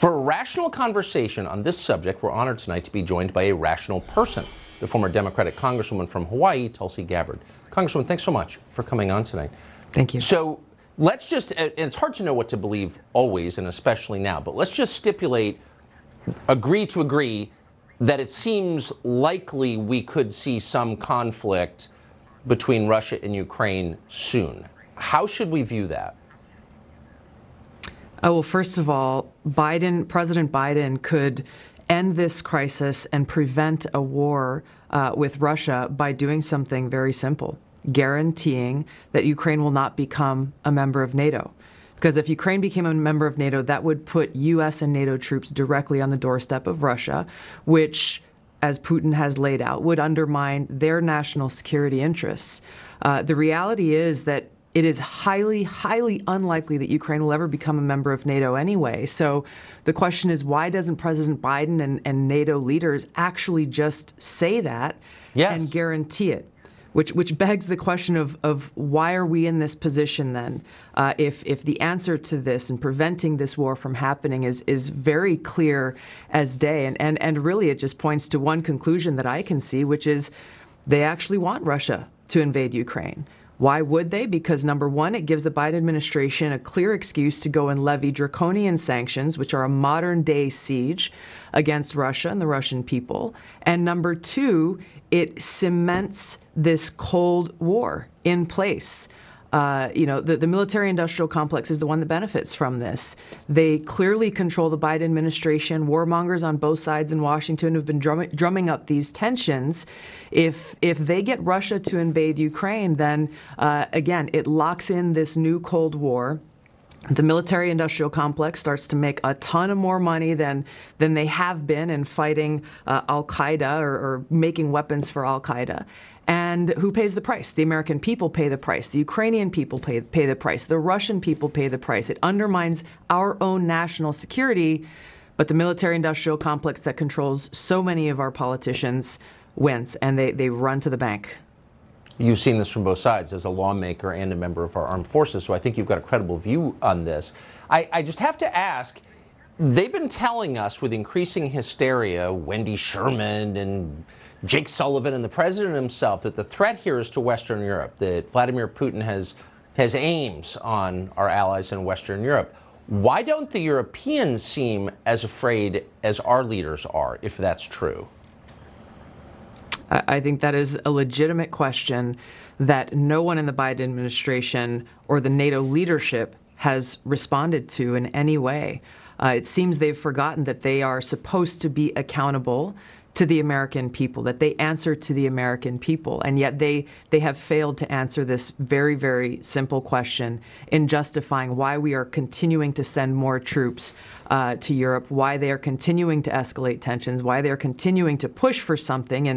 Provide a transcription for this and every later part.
For a rational conversation on this subject, we're honored tonight to be joined by a rational person, the former Democratic Congresswoman from Hawaii, Tulsi Gabbard. Congresswoman, thanks so much for coming on tonight. Thank you. So let's just, and it's hard to know what to believe always, and especially now, but let's just stipulate, agree to agree, that it seems likely we could see some conflict between Russia and Ukraine soon. How should we view that? Well, first of all, President Biden could end this crisis and prevent a war with Russia by doing something very simple, guaranteeing that Ukraine will not become a member of NATO. Because if Ukraine became a member of NATO, that would put U.S. and NATO troops directly on the doorstep of Russia, which, as Putin has laid out, would undermine their national security interests. The reality is that it is highly, highly unlikely that Ukraine will ever become a member of NATO anyway. So the question is, why doesn't President Biden and NATO leaders actually just say that and guarantee it? Which begs the question of why are we in this position then? If the answer to this and preventing this war from happening is very clear as day, and really it just points to one conclusion that I can see, which is they actually want Russia to invade Ukraine. Why would they? Because number one, it gives the Biden administration a clear excuse to go and levy draconian sanctions, which are a modern day siege against Russia and the Russian people. And number two, it cements this Cold War in place. The military-industrial complex is the one that benefits from this. They clearly control the Biden administration. Warmongers on both sides in Washington have been drumming up these tensions. If they get Russia to invade Ukraine, then again, it locks in this new Cold War. The military-industrial complex starts to make a ton of more money than they have been in fighting al-Qaeda or making weapons for al-Qaeda. And who pays the price? The American people pay the price. The Ukrainian people pay the price. The Russian people pay the price. It undermines our own national security, but the military-industrial complex that controls so many of our politicians wins, and they run to the bank. You've seen this from both sides as a lawmaker and a member of our armed forces, so I think you've got a credible view on this. I just have to ask, they've been telling us with increasing hysteria, Wendy Sherman and Jake Sullivan and the president himself, that the threat here is to Western Europe, that Vladimir Putin has aims on our allies in Western Europe. Why don't the Europeans seem as afraid as our leaders are, if that's true? I think that is a legitimate question that no one in the Biden administration or the NATO leadership has responded to in any way. It seems they've forgotten that they are supposed to be accountable to the American people, that they answer to the American people, and yet they have failed to answer this very, very simple question in justifying why we are continuing to send more troops to Europe, why they are continuing to escalate tensions, why they are continuing to push for something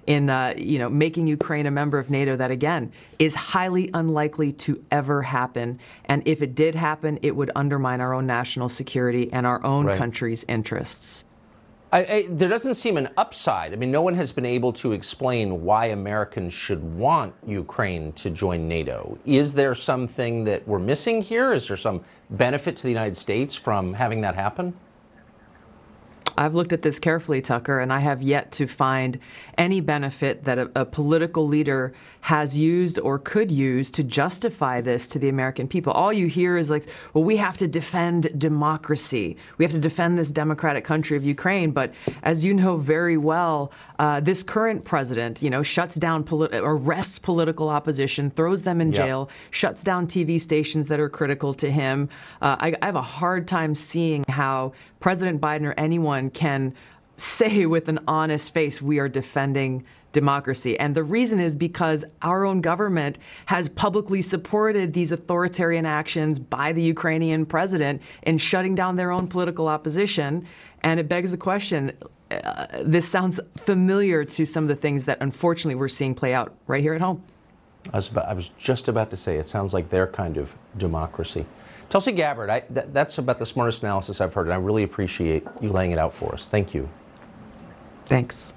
in making Ukraine a member of NATO that, again, is highly unlikely to ever happen. And if it did happen, it would undermine our own national security and our own country's interests. There doesn't seem an upside. I mean, no one has been able to explain why Americans should want Ukraine to join NATO. Is there something that we're missing here? Is there some benefit to the United States from having that happen? I've looked at this carefully, Tucker, and I have yet to find any benefit that a political leader has used or could use to justify this to the American people. All you hear is like, well, we have to defend democracy. We have to defend this democratic country of Ukraine. But as you know very well, this current president, shuts down, arrests political opposition, throws them in jail, shuts down TV stations that are critical to him. I have a hard time seeing how President Biden or anyone can say with an honest face, we are defending democracy. And the reason is because our own government has publicly supported these authoritarian actions by the Ukrainian president in shutting down their own political opposition. And it begs the question, this sounds familiar to some of the things that unfortunately we're seeing play out right here at home. I was just about to say, it sounds like their kind of democracy. Tulsi Gabbard, that's about the smartest analysis I've heard, and I really appreciate you laying it out for us. Thank you. Thanks.